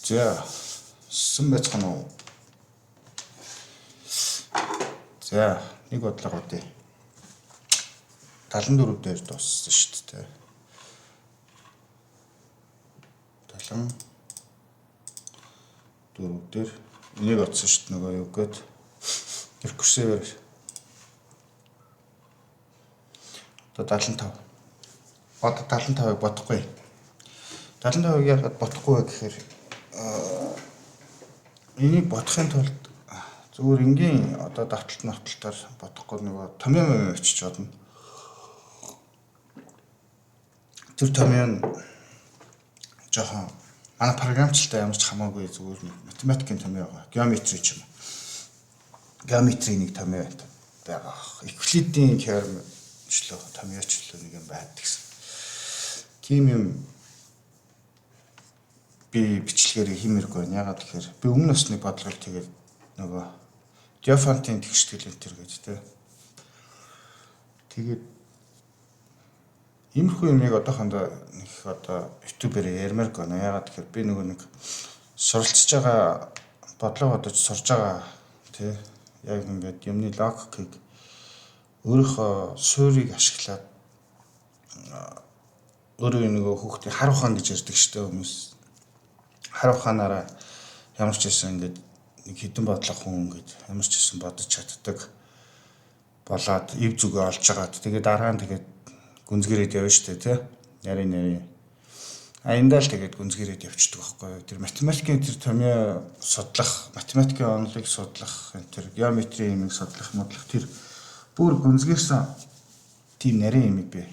За сэн байцгаана уу? За нэг бодлого үдээ. 74 дээр дууссан шүү дээ. 74 дээр энийг оцсон шүү дээ нөгөө юу гээд рекурсивээр одоо 75. Одоо 75-ыг бодохгүй. 75-ыг яагаад бодохгүй вэ гэхээр энийг бодохын тулд зүгээр энгийн одоо давталтаар бодохгүй нөгөө томьёо очиж бодно. Тэр томьёо жоохон манай програмчлалтай ямар ч хамаагүй зүгээр математикийн томьёо байгаа. Геометри ч юм. Геометрийн нэг томьёо байгаа. Евклидийн теоремчлөө томьёочлоо нэг юм байдаг гэсэн. Тийм юм би бичлэгээр хиймэргүй байна. Ягаад гэхээр би өмнө бас нэг бодлогыг тэгээд нөгөө Диофантийн тэгштгэл энэ төр гэж тэ. Тэгээд иймэрхүү юмыг одоохондоо нэг одоо YouTube-ээр ярмаар гэнэ. Ягаад гэхээр би нөгөө нэг суралцж байгаа бодлого бодож сурж байгаа тий яг ингээд юмны логикийг өөрийнхөө суурийг ашиглаад өөрөө нөгөө хүүхдийн хар ухаан гэж ярьдаг штэ хүмүүс. Хар ухаанаараа ямар ч байсан ингээд нэг хідэн бодлого хүн ингээд ямар ч байсан бодож чаддаг болоод ив зүгээ олж агаад тэгээд дараа нь тэгээд гүнзгийрээд явна штэ тий нарийн аяндаа л тэгээд гүнзгийрээд явчихдаг байхгүй юу. Тэр математикийн тэр томьёо судлах, математикийн онолыг судлах, тэр геометрийн юмыг судлах модлох тэр бүр гүнзгийрсэн тийм нарийн юм бэ.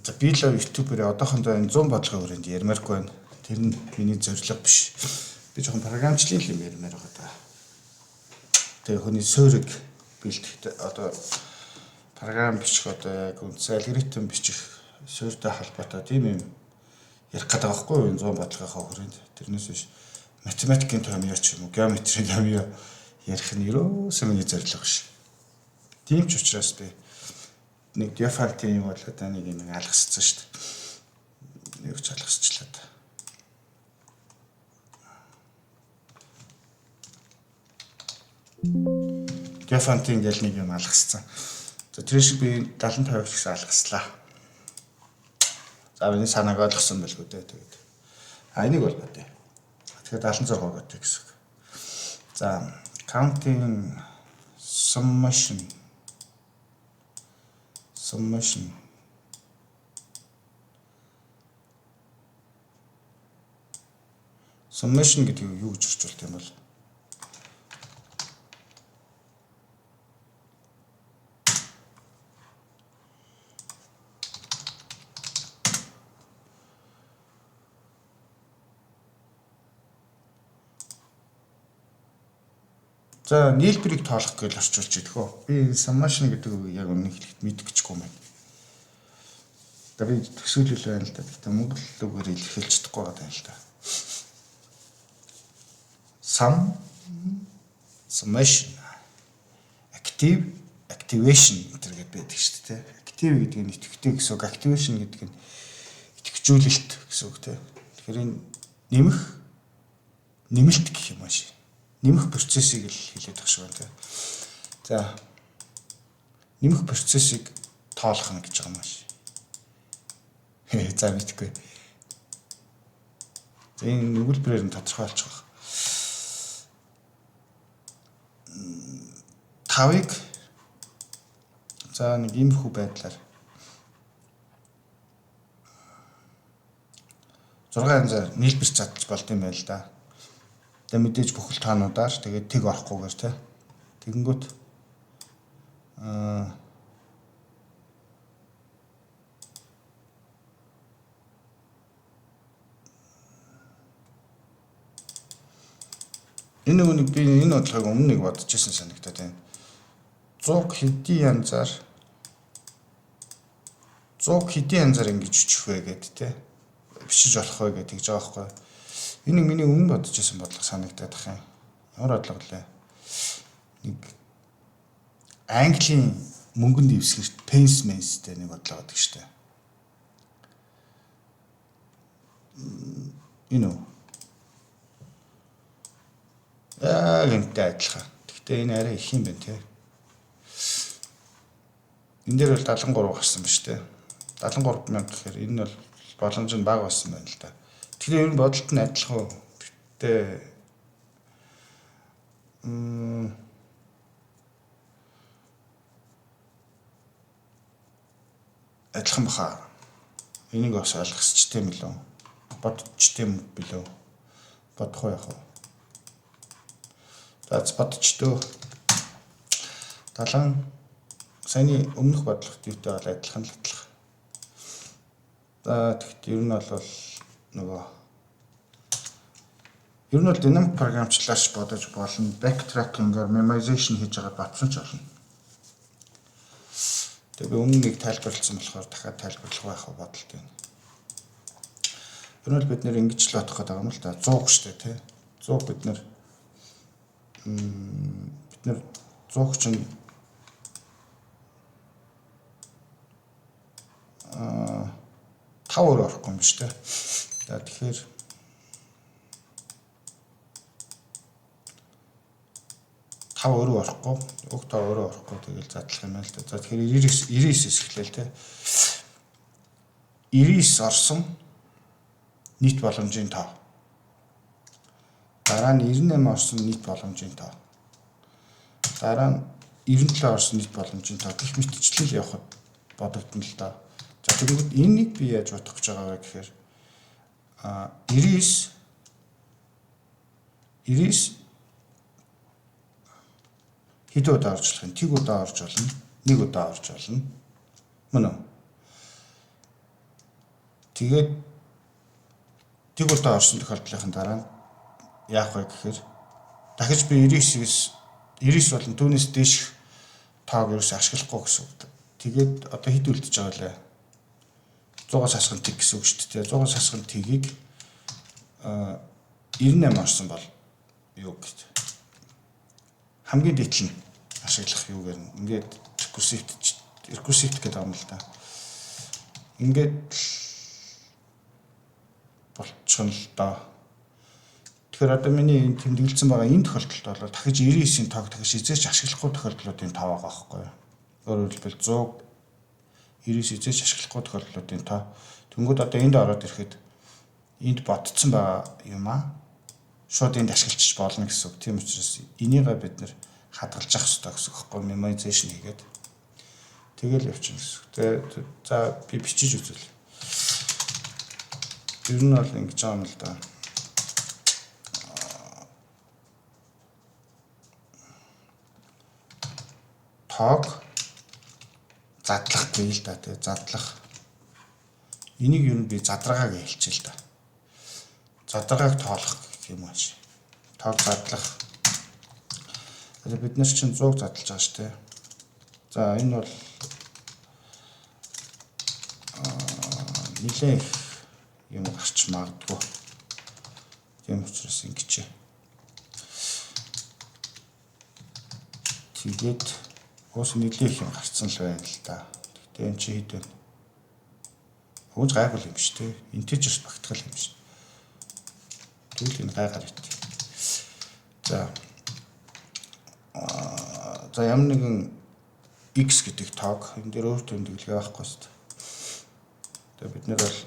За би л YouTube-ээр одоохондоо энэ 100 бодлогын хүрээнд ярмааргүй байна. Тэр нь миний зорилго биш. Би жоохон програмчлалын юм ярмаар байгаа даа. Тэр хүний суурийг бэлтгэх одоо програм бичих одоо яг үндсэн алгоритм бичих суурьтай холбоотой тийм юм ярих гэдэг байхгүй юу 100 бодлогынхаа хүрээнд. Тэрнээс биш математикийн томьёо ч юм уу геометрийн томьёо ярих нь ерөөсөө миний зорилго биш. Тийм ч учраас би нэг Диофантийн юм болоод нэг юм алгасцсан шүү дээ. Юу ч алгасчлаа та. Диофантийн гэл нэг юм алгасцсан. За тэр шиг би 75 гэсэн алгаслаа. За миний санааг ойлгосон байлгүй дээ тэгээд. Энийг бол бодъё. Тэгэхээр 76 гэдэг гэсэн. За counting summation гэдэг юу гэж орчуулт юм бол за нийлбэрийг тоолох гэж орчуулж идэх үү. Би summation гэдэг үг яг үнэ хэлэхэд мэдчихгүй юм байна. Тэгээд төсөөлөл байна л да. Гэхдээ монгол үгээр илэрхийлж чадахгүй байгаа юм л да. Summation activation гэдэг байдаг шүү дээ. Active гэдэг нь идэвхтэй гэсэн үг, activation гэдэг нь идэвхжүүлэлт гэсэн үг тийм. Тэгэхээр энэ нэмэлт гэх юм ааш. Нэмэх процессыг л хэлээд байгаа шүү дээ. За нэмэх процессыг тоолох нь гэж байгаа юм ааш. За мэдгүй. Энэ нүгэлбэрээр нь тодорхойлж байгаа. 5-ыг за нэг иймэрхүү байдлаар 6 янзаар нийлбэр задж болд юм байл да. Тэгээ мэдээж бүхэл таануудаар тэгээд тэг орохгүйгээр тий. Тэгэнгүүт энэ үнийг би энэ бодлогыг өмнө нэг бодож ирсэн санагдаад байна. 100 хэдийн янзаар ингэж өчөх вэ гэдэг тий. Бичиж болох вэ гэдэг гэж байгаа байхгүй. Энийг миний өмнө бодож ирсэн бодлого санагдаад байна. Ямар бодлого лээ? Нэг Английн мөнгөнд дэвсгэрт пенс менстэй нэг бодлого байдаг шүү дээ. Энэ үү? Яг энэтэй адилхан. Гэхдээ энэ арай их юм байна тий. Энэ дээр бол 73 гарсан ба штэ. 73,000 гэхээр энэ бол боломж нь бага болсон байна л да. Тэгэхээр энэ бодолт нь адилхан уу? Гэхдээ адилхан баха. Энийг бас ойлгох хэрэгтэй юм лөө. Бодчихдээ юм билүү? Бодох уу яах вэ? За бодчдөө. 70 саяны өмнөх бодлоготой бол адилхан л адилхан. За тэгэхдээ ер нь бол нөгөө ер нь бол динамик програмчлаач бодож болно. Backtracking-аар memorization хийж байгаа батсан ч болно. Тэгээ би өмнө нэг тайлбарлсан болохоор дахиад тайлбарлах байх бодолтой байна. Ер нь бид нэр ингэж л бодох гэдэг юм л да. 100 шүү дээ тий. 100 бид нэр 100 чинь 5 өрөө орохгүй юм шүү дээ. За тэгэхээр 5 өрөө орохгүй, уг 5 өрөө орохгүй тэгэл задлах юм байна л да. За тэгэхээр 99-с эхлэв те. 99 орсон нийт боломжийн тоо. Дараа нь 98 орсон нийт боломжийн тоо. Дараа нь 97 орсон нийт боломжийн тоо гэх мэтчлэл явахад бодогдно л да. За тэгвэл энийг би яаж бодох гэж байгаа вэ гэхээр 99 хэд удаа орж болох юм? Тэг удаа орж болно. Нэг удаа орж болно. Мөн үү? Тэгээд тэг удаа орсон тохиолдлын дараа нь яах вэ гэхээр дахиж би 99 болон түүнээс дээш тоог ерөөсөй ашиглахгүй гэсэн үг. Тэгээд одоо хэд үлдэж байгаа лээ? 100-аас хасган тэг гэсэн үг шүү дээ. 100-аас хасган тэгийг 98 орсон бол юу гэж хамгийн дээдл нь ашиглах юугаар ингээд recursive гэдэг юм л да. Ингээд болчихно л да. Тэгэхээр одоо миний энэ тэмдэглэсэн байгаа энэ тохиолдолд бол дахиж 99-ийн тоог дахиж эзээч ашиглахгүй тохиолдлуудын тоо байгаа байхгүй юу? Өөрөөр хэлбэл 199 эзээч ашиглахгүй тохиолдлуудын тоо. Тэнгүүд одоо энд ороод ирэхэд энд ботцсон байгаа юм аа. Шууд энд ашиглчих болно гэсэн үг. Тийм учраас энийгээ бид нэр хадгалж явах хэрэгтэй гэсэн үг байхгүй memorization хийгээд тэгэл явчихна гэсэн үг. Тэгээ за би бичиж үзвэл. Ер нь бол ингэж байгаа юм л да. Тоог задлах гээл да тий задлах. Энийг ер нь би задрагаа гэж хэлчихэ л да. Задрагааг тоолох гэх юм ааш. Тоог задлах. Тэгэхээр бид нар чинь 100 задлаж байгаа шүү дээ. За энэ бол нэлээд юм гарч магадгүй. Тийм учраас ингэж. Тэгээд уус нэлээд юм гарцсан л байна л да. Тэгтээ энэ чи хэд вэ? Хөөж гайгүй юм шүү дээ. Интежерс багтгал юм шүү. Тэгвэл энэ гайгаар ит. За ямар нэгэн x гэдэг тоог энэ дээр өөр тэмдэглэгээ байхгүй шүү дээ. Тэгээ бид нэр бол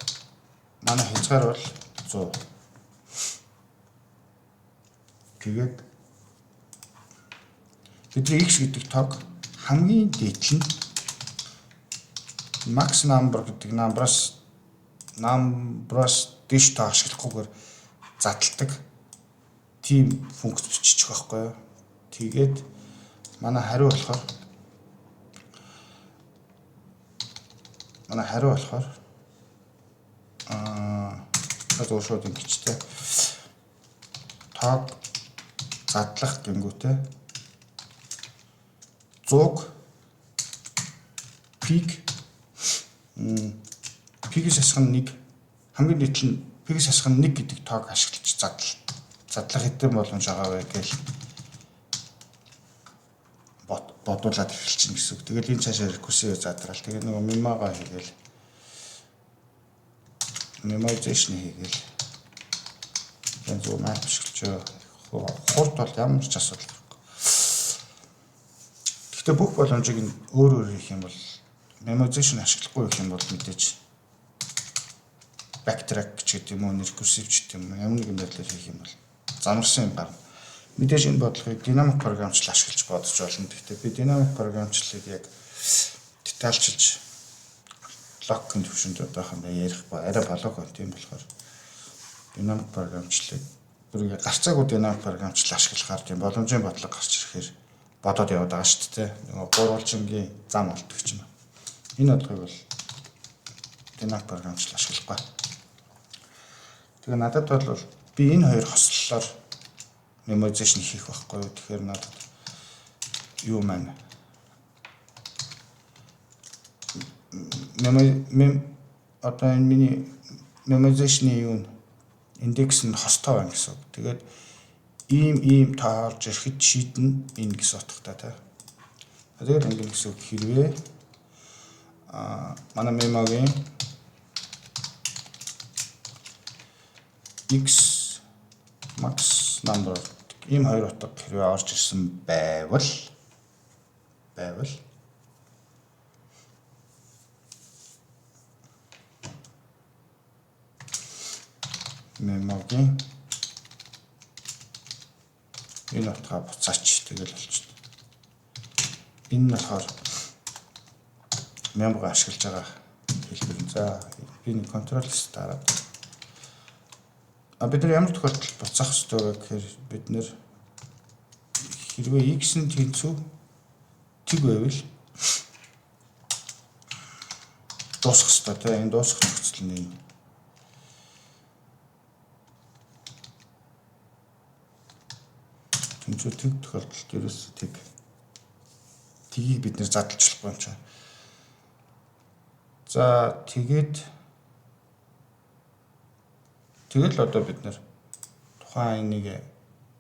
манай хязгаар бол 100. Тэгээд бидний x гэдэг тоог хамгийн дээдл нь max number гэдэг number-аас дэш тоо ашиглахгүйгээр задлагдаг тийм функц бичиж байгаа байхгүй юу. Тэгээд манай хариу болохоор шууд ингэжтэй тоог задлах гингүүтэй 100 пиг-ээс хасган 1 хамгийн дээдл нь пиг-ээс хасган 1 гэдэг тоог ашиглаж задлах хэдэн боломж байгаа вэ гэж бодуулаад эхэлчихнэ гэсэн үг. Тэгэл энэ цаашаа recursive задраал. Тэгээ нөгөө memorization хийгээл зөв маяг ашиглаж хурд бол ямар ч асуудал гарахгүй. Гэхдээ бүх боломжийг нь өөр хийх юм бол memoization ашиглахгүй гэх юм бол мэдээж backtrack ч гэдэг юм уу, recursive ч гэдэг юм уу, ямар нэгэн байдлаар хийх юм бол замарсан юм гарна. Мэдээж энэ бодлогыг динамик програмчлал ашиглаж бодож болно. Гэхдээ би динамик програмчлалыг яг детальчилж логикийн төвшөнд одоохондоо ярих арай болоог байна. Тийм болохоор динамик програмчлалыг бүрийг гарцаагүй динамик програмчлал ашиглахаар тийм боломжийн бодлого гарч ирэхээр бодоод яваад байгаа шүү дээ. Нөгөө гурвалжингийн зам болдог ч юм. Энэ бодлогыг бол динамик програмчлал ашиглахгүй. Тэгээ надад бол би энэ хоёр хослолоор memoization хийх байхгүй юу. Тэгэхээр надад юу маань одоо энэ миний memoization-ийн юу индекс нь хостой байна гэсэн. Тэгээд ийм таарж ирэхэд шийдэн энэ гэсэн утгатай тий. Тэгээд ингэ гэсэн хэрвээ манай мемогийн x max number ийм хоёр утга хэрвээ орж ирсэн байвал мемогийн энэ утгаа буцаач тэгэл болчихно. Энэ нь болохоор мемог ашиглаж байгаа хэлбэр. За би нэг контрол дараад бид нар ямар тохиолдолд буцаах ёстой вэ гэхээр бид нэр хэрвээ x нь тэнцүү тэг байвал дуусах ёстой тийм энэ дуусах нөхцөл нь тэнцүү тэг тохиолдолд ерөөсөө тгийг бид нэр задлж болохгүй юм чинь. За тэгэл одоо бид нар тухайн нэг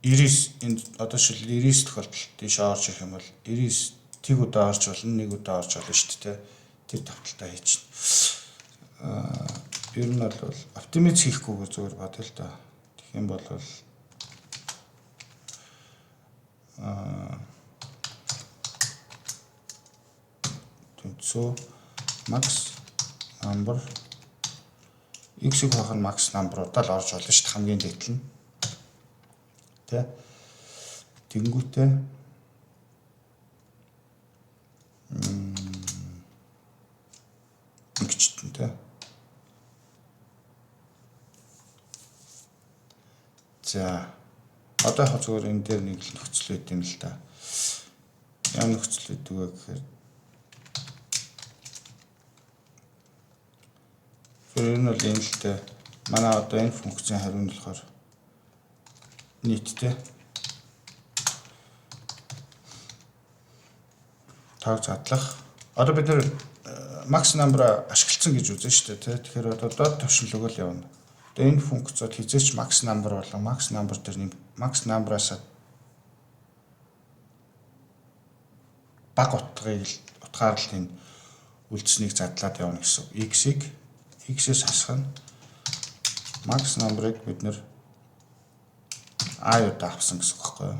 99 энэ одоо шил 99 тохиолдолд тийш орж ирэх юм бол 99 тэг удаа орж болно, нэг удаа орж болно шүү дээ. Тэр тавталтаа хийчихнэ. Ер нь бол оптимиз хийхгүйгээр зүгээр бодъё л да. Тэгэх юм бол тэнцүү max number x-ийг хаах нь max number-уудаа л орж болно шүү дээ. Хамгийн дээдл нь. Тэ. Тэнгүүтээ ингэчтэн тэ. За одоо яг зүгээр энэ дээр нэг л нөхцөл байт юм л да. Ямар нөхцөл байдаг вэ гэхээр ер нь бол энэ л дээ манай одоо энэ функцийн хариу нь болохоор нийтдээ таг задлах. Одоо бид нэр max number ашигласан гэж үзэн шүү дээ тий. Тэгэхээр одоо доод төвшинлөгөө л явна. Одоо энэ функцод хизээч max number болон max number дээр max number-аас баг утгаар л энэ үлдсэнийг задлаад явна гэсэн. X-ээс хасах нь max number-ыг бид нэр I-удаа авсан гэсэн үг байхгүй юу.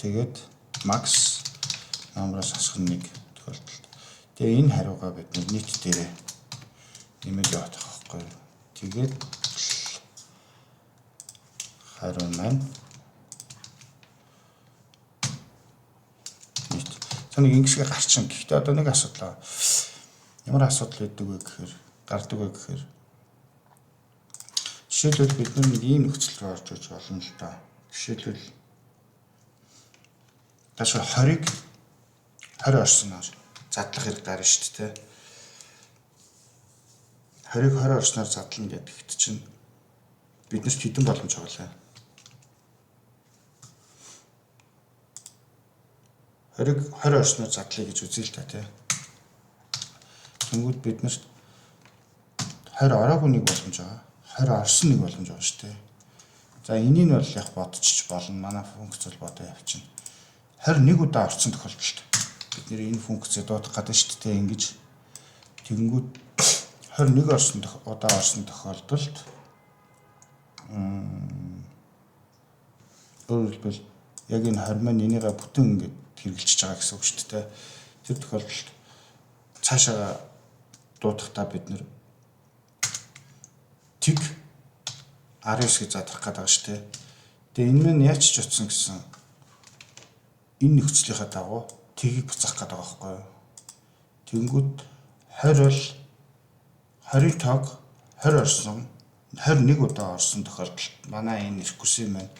Тэгээд max number-аас хасах нь нэг тохиолдолд. Тэгээ энэ хариугаа бид нийт дээрээ нэмээд явах байхгүй юу. Тэгээд хариу маань нийт. Цааныг ингэсгээ гарчин. Гэхдээ одоо нэг асуудал. Ямар асуудал байдаг вэ гэхээр гардаг вэ гэхээр жишээлбэл бид нэг ийм нөхцөл рүү орж иж болно л да. Жишээлбэл ташаа 20 орсноор задлах хэрэг гарна шүү дээ. 20-ыг 20 орсноор задлана гэдэгт чинь биднэрт хэдэн боломж байгаа лээ. 20-ыг 20 орсноор задлая гэж үзье л та тий. Тэнгүүд биднэрт 20 ороогүй нэг боломж байгаа. 20 орсон нэг боломж байгаа шүү дээ. За энийг бол яг бодчих болно. Манай функц бол бодоо явчихна. 21 удаа орсон тохиолдолд бид нэр энэ функцээ дуудах гэдэг шүү дээ. Ингэж тэгэнгүүт 21 удаа орсон тохиолдолд Өөрөөр хэлбэл яг энэ 20 маань энийгээ бүтэн ингээд хэрэгжилж байгаа гэсэн үг шүү дээ. Тэр тохиолдолд цаашаа дуудахтаа бид нэр тэг 19 гэж задрах гэдэг шүү дээ. Тэгээ энэ маань яаж ч утсан гэсэн энэ нөхцөлийнхаа дагуу тгийг буцаах гэдэг байгаа байхгүй юу? Тэнгүүд 20 бол 20 тог 20 орсон 21 удаа орсон тохиолдолд манай энэ рекурсив маань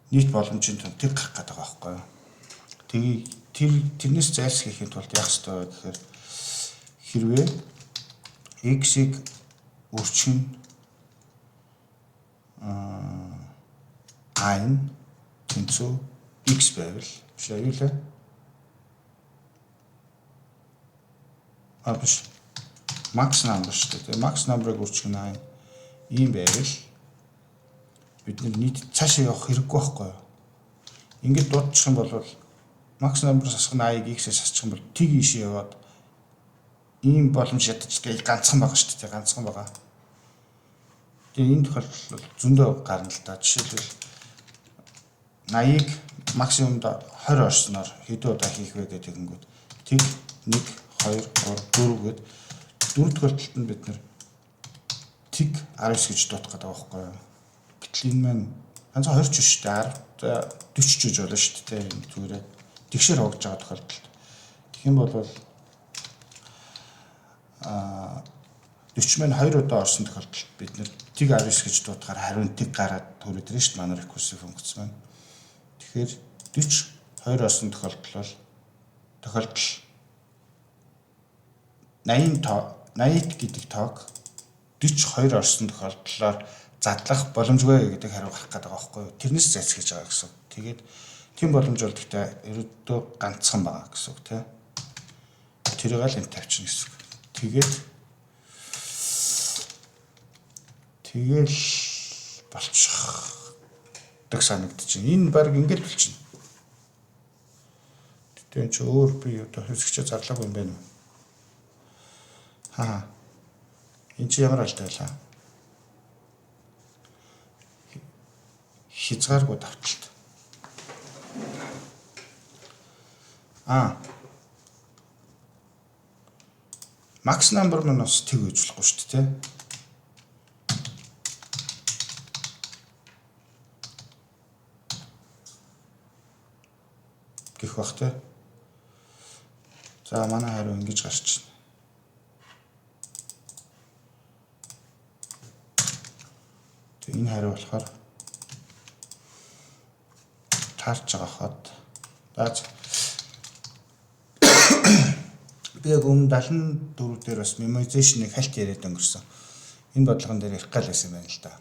нийт боломжийн тунд тэг гарах гэдэг байгаа байхгүй юу? Тэрнээс зайлсхийхийн тулд яах ёстой вэ гэхээр хэрвээ x-ийг өрчин a-ын тэнцүү x байвал биш юу лээ? Биш. Max number шүү дээ. Max number-ыг өрчин a ийм байвал бид нийт цаашаа явах хэрэггүй байхгүй юу? Ингээд дуудчих юм бол max number-аас асгана a-ыг x-ээс асчих юм бол тэг ийшээ яваад ийм боломж ядаж ганцхан байгаа шүү дээ. Ганцхан байгаа. Тэгээ энэ тохиолдолд бол зөндөө гарна л да. Жишээлбэл 80-ыг максимумд 20 орсноор хэдэн удаа хийх вэ гэдэг тэгэнгүүт тэг 1 2 3 4 гээд дөрөв тохиолдолд нь бид нэр тэг 19 гэж дуудах гэдэг байгаа байхгүй юу? Гэтэл энэ маань ганцхан 20 ч биш шүү дээ. 10 40 ч гэж болно шүү дээ. Энэ зүгээрээ тэгшэр хогж байгаа тохиолдолд. Тэгэх юм бол 40 маань 2 удаа орсон тохиолдолд бид нэр тэг 19 гэж дуудахаар хариу тэг гараад төрөд ирнэ шүү дээ. Манай рекурсив функц маань. Тэгэхээр 40 2 орсон тохиолдол 80 гэдэг тоог 42 орсон тохиолдлоор задлах боломжгүй гэдэг хариу гарах гэдэг байгаа байхгүй юу? Тэрнээс зайлсхийж байгаа гэсэн. Тэгээд тийм боломж бол гэхдээ ерөөдөө ганцхан байгаа гэсэн үг тийм. Тэрийг л энд тавьчихна гэсэн үг. Тэгэл болчих дэг санагдчих. Энэ баг ингээд болчихно. Тэгтээ чи өөр би одоо хэсэгчээ зарлаагүй юм байна уу? Энэ чи ямар алтай байлаа? Хязгааргүй давталт. Max number нь бас тэг үйжлэхгүй шүү дээ. Гэх бах те. За манай хариу ингэж гарч байна. Тэг энэ хариу болохоор таарч байгаа хад. Би яг өмнө 74 дээр бас memoization-ыг хальт яриад өнгөрсөн. Энэ бодлогон дээр ярих гал байсан байна л да.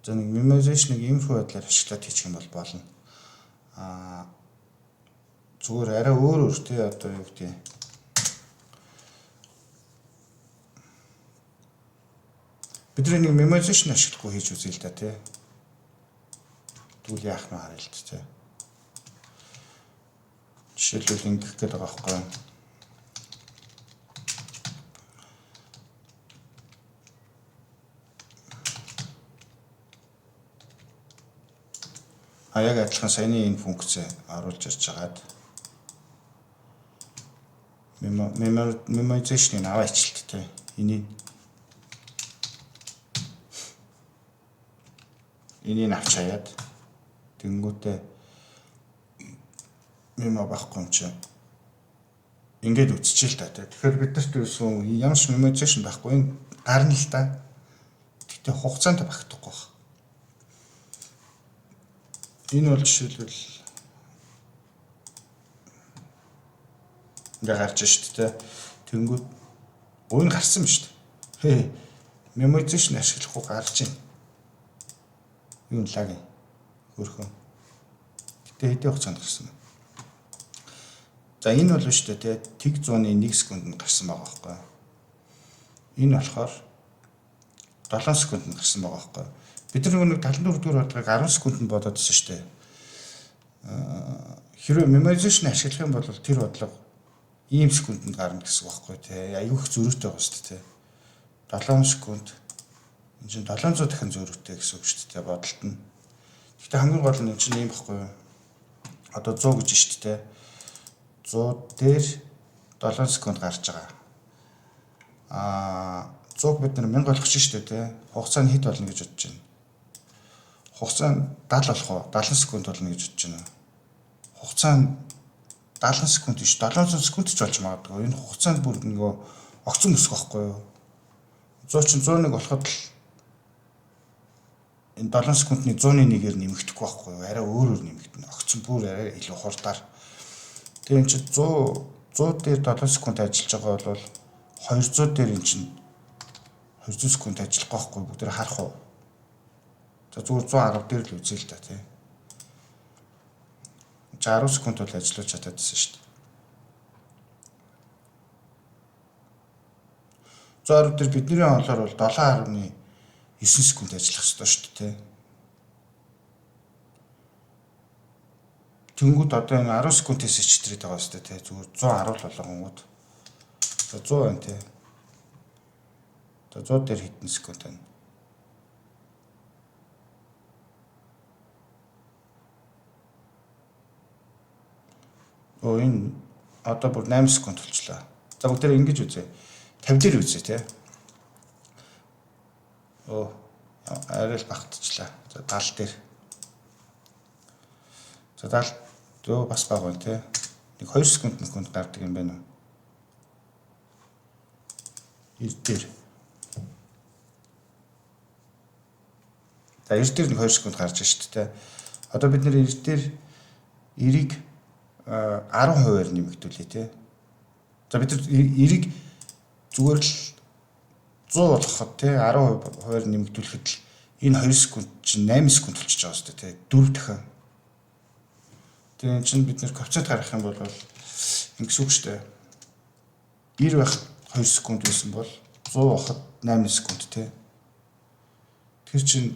За нэг memoization-ыг иймэрхүү байдлаар ашиглаад хийчих юм бол болно. Зүгээр арай өөр тий одоо юу гэдэг. Бидний нэг memoization ашиглахгүй хийж үзье л да тий. Тэгвэл яах нь харъя л тий. Жишээлбэл ингэх гээд байгаа байхгүй юу? Яг адилхан саяны энэ функц оруулж ирж хагаад memoization-ыг аваа ичилт тий. Энийг авч хаяад тэнгүүтээ мемо байхгүй юм чи ингээд үтчихээ л та тий. Тэгэхээр бид нарт юусэн ямар ч memoization байхгүй энэ гарна л та. Тэгтээ хугацаанд багтахгүй байна. Энэ бол жишээлбэл ингээ гарч шүү дээ. Тэнгүүд өн гарсан ба шүү дээ. Memoization ашиглахгүй гарч байна. Юу лаг хөрхөн. Гэтэ хэдийн хугацаанд гарсан бэ? За энэ бол шүү дээ тэг 100-ны 1 секундэд гарсан байгаа байхгүй. Энэ болохоор 7 секундэд гарсан байгаа байхгүй. Бид нар нэг 74 дугаар бодлогыг 10 секундэд бодоод байсан шүү дээ. Хэрвээ memoization ашиглах юм бол тэр бодлого ийм секундэд гарна гэсэн үг байхгүй тий. Аюух зөрүүтэй байгаа шүү дээ. 7 секунд энэ чинь 700 дахин зөрүүтэй гэсэн үг шүү дээ бодолт нь. Гэтэ хамгийн гол нь чинь юм баггүй юу? Одоо 100 гэж шүү дээ. 100 дээр 7 секунд гарч байгаа. 100 бид нар 1000 болгох шүү дээ. Хугацаа нь хэд болно гэж бодож байна. Хугацаа нь 70 болох уу? 70 секунд болно гэж бодож байна. Хугацаа нь 70 секунд биш 700 секунд ч болж магадгүй. Энэ хугацаанд бүр нөгөө огцон өсөх байхгүй юу? 100 чинь 101 болоход л энэ 7 секундны 101-ээр нэмэгдэхгүй байхгүй юу? Арай өөрөөр нэмэгдэнэ. Огцон бүр арай илүү хурдаар. Тэгээ энэ чинь 100 дээр 7 секунд ажиллаж байгаа бол 200 дээр энэ чинь 200 секунд ажиллах байхгүй бүгд харах уу? За зүгээр 110 дээр л үзье л да тий. 10 секунд бол ажиллаж чаддагсан шүү дээ. 110 дээр бидний онолоор бол 7.9 секунд ажиллах ёстой шүү дээ. Тэнгүүд одоо энэ 10 секундээс ичтрээд байгаа шүү дээ. Зүгээр 110 л болгонгууд. За 100 байна тий. За 100 дээр хэдэн секунд байна? Энэ одоо бүр 8 секунд болчлаа. За бүгд тэр ингэж үзье. 50 дээр үзье тий. Арай л багтчихлаа. За 70 дээр. За 70 бас бага байна тий. Нэг 2 секунд гардаг юм байна уу? 90 дээр. За 90 дээр нэг 2 секунд гарч шүү дээ. Одоо бид нэр 90 дээр 90-ийг 10%-аар нэмэгдүүлээ тий. За бид нар 90-ийг зүгээр л 100 болгоход тий 10%-аар нэмэгдүүлэхэд л энэ 2 секунд чинь 8 секунд болчихж байгаа шүү дээ тий. 4 дахин. Тэгээ энэ чинь бид нэр коэффициент гаргах юм бол ингэс үг шүү дээ. 90 байх 2 секунд байсан бол 100 байхад 8 секунд тий. Тэр чинь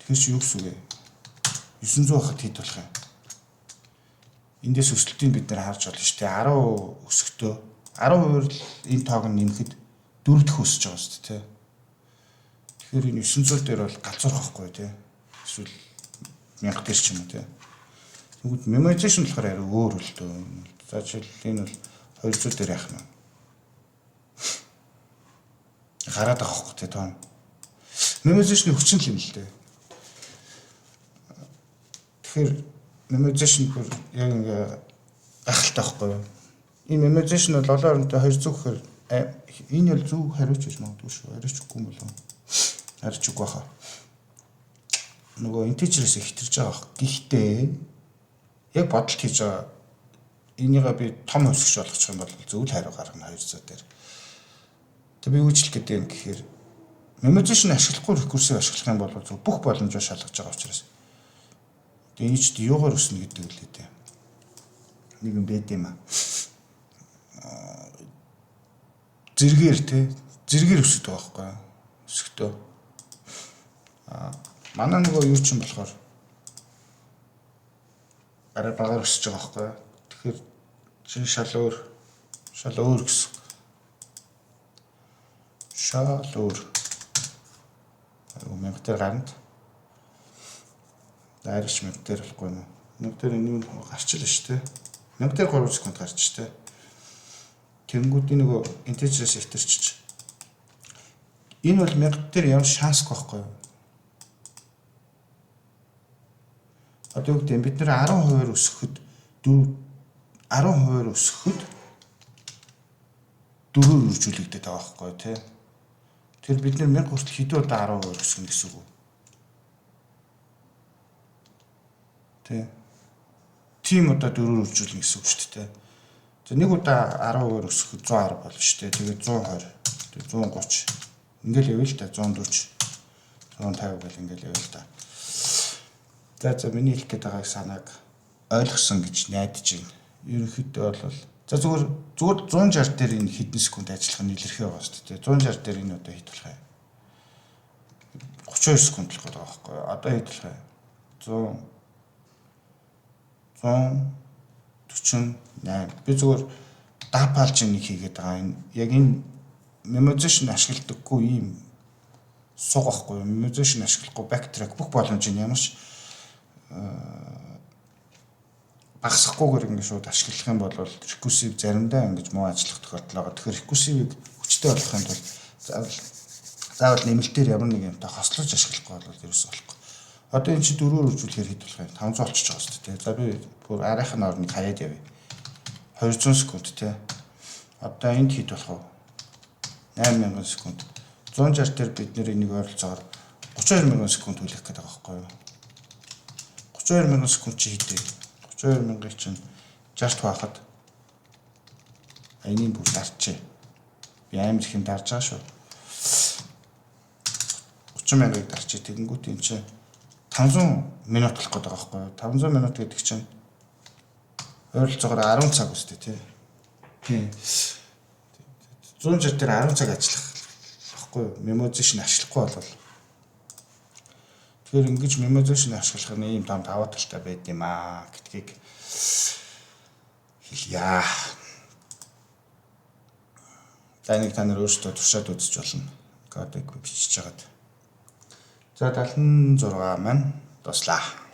юу гэсэн үг вэ? 900 байхад хэд болох юм? Эндээс өсөлтийг бид нар харж байна шүү дээ. 10 өсөхдөө 10% л энэ тоог нь нэмэхэд 4 дахь өсөж байгаа шүү дээ. Тэгэхээр энэ 900 дээр бол галзуурах байхгүй тий. Эсвэл 1000 дээр ч юм уу тий. Тэгвэл memorization болохоор арай өөр л дөө. За жишээл энэ бол 200 дээр яах юм. Гараад байгаа байхгүй тий тоо. Memorization хүчин л юм л дээ. Тэгэхээр memorization бүр яг ингээ гахалтай байхгүй юу? Энэ memorization бол олооронтой 200 гэхээр энэ бол зөв хариуч гэж магадгүй шүү. Арайч үгүй юм болов. Арайч үгүй баха. Нөгөө integer-ээс ихтэрж байгаа. Гэхдээ яг бодолт хийж байгаа. Энийгээ би том өсгөж болгочих юм бол зөв л хариу гаргана 200 дээр. Тэг би үйлчлэх гэдэг юм гэхээр memorization ашиглахгүй рекурсив ашиглах юм бол зөв бүх боломжоо шалгаж байгаа учраас. Тэгээ ч юугаар өснө гэдэг л үү. Нэг юм байд юм аа. Зэргээр тий. Зэргээр өсөж байгаа байхгүй юу? Өсөхдөө. Манай нөгөө юу ч юм болохоор арай багаар өсөж байгаа байхгүй юу? Тэгэхээр чинь шал өөр гэсэн. Шал өөр. 1000 дээр гарна. Арайч 1000 дээр болохгүй юм. 1000 дээр энэ юу гарчлаа шүү дээ. 1000 дээр 3 секунд гарч шүү дээ. Тэнгүүдийн нөгөө integer-ээс ихтэрчиж. Энэ бол 1000 дээр ямар шансгүй байхгүй юу? Одоо юу гэдэг бид нэр 10% өсгөхөд 10% өсгөхөд 4 үржүүлэгдээд байгаа байхгүй юу тий. Тэр бид нэр 1000 хүртэл хэдэн удаа 10% өсгөнө гэсэн үг үү? Тий. Тим удаа 4 үржүүлнэ гэсэн үг шүү дээ. За нэг удаа 10% өсгөхөд 110 болно шүү дээ. Тэгээд 120, тэгээд 130. Ингээл явъя л та 140, 150 гэл ингээл явъя л та. За миний хэлэх гээд байгаа санааг ойлгосон гэж найдаж байна. Ерөнхийдөө бол за зүгээр 160 дээр энэ хэдэн секунд ажиллах нь илэрхий байгаа шүү дээ. 160 дээр энэ одоо хэд болох вэ? 32 секунд болох байгаа байхгүй юу? Одоо хэд болох вэ? 148. Би зүгээр дапалж нэг хийгээд байгаа. Яг энэ memorization ашигладаггүй ийм суугахгүй, memoization ашиглахгүй, backtrack бүх боломж нь ямарч багасхгүйгээр ингэ шууд ашиглах юм бол recursive заримдаа ингэж муу ажиллах тохиолдол байгаа. Тэгэхээр recursive-ийг хүчтэй болгохын тулд заавал нэмэлтээр ямар нэг юмтай хослож ашиглахгүй бол ерөөсөө болохгүй. Одоо энэ чи 4-өөр үржүүлэхээр хэд болох вэ? 500 болчихж байгаа шүү дээ. За би бүр арайхын орныг хаяад явъя. 200 секунд тий. Одоо энд хэд болох вэ? 8000 секунд. 160 дээр бид нэг ойролцоогоор 32000 секунд хүлээх гэдэг байгаа байхгүй юу? 32000 секунд чи хэдэ? 32000-ыг чинь 60 хуваахад энийн бүр дарчээ. Би амар их юм дарж байгаа шүү. 30000-ыг дарчээ. Тэгэнгүүт энэ чинь 500 минут болох гэдэг байгаа байхгүй юу? 500 минут гэдэг чинь ойролцоогоор 10 цаг үстэй тий. 160 дээр 10 цаг ажиллах баггүй юу? Memoization ашиглахгүй болвол. Тэгэхээр ингэж memoization ашиглах нь ийм даваа талтай байд юм аа гэдгийг хэлье. За нэг та нар өөрсдөө туршаад үзэж болно. Кодыг бичиж чагаад. За 76 маань дуслаа.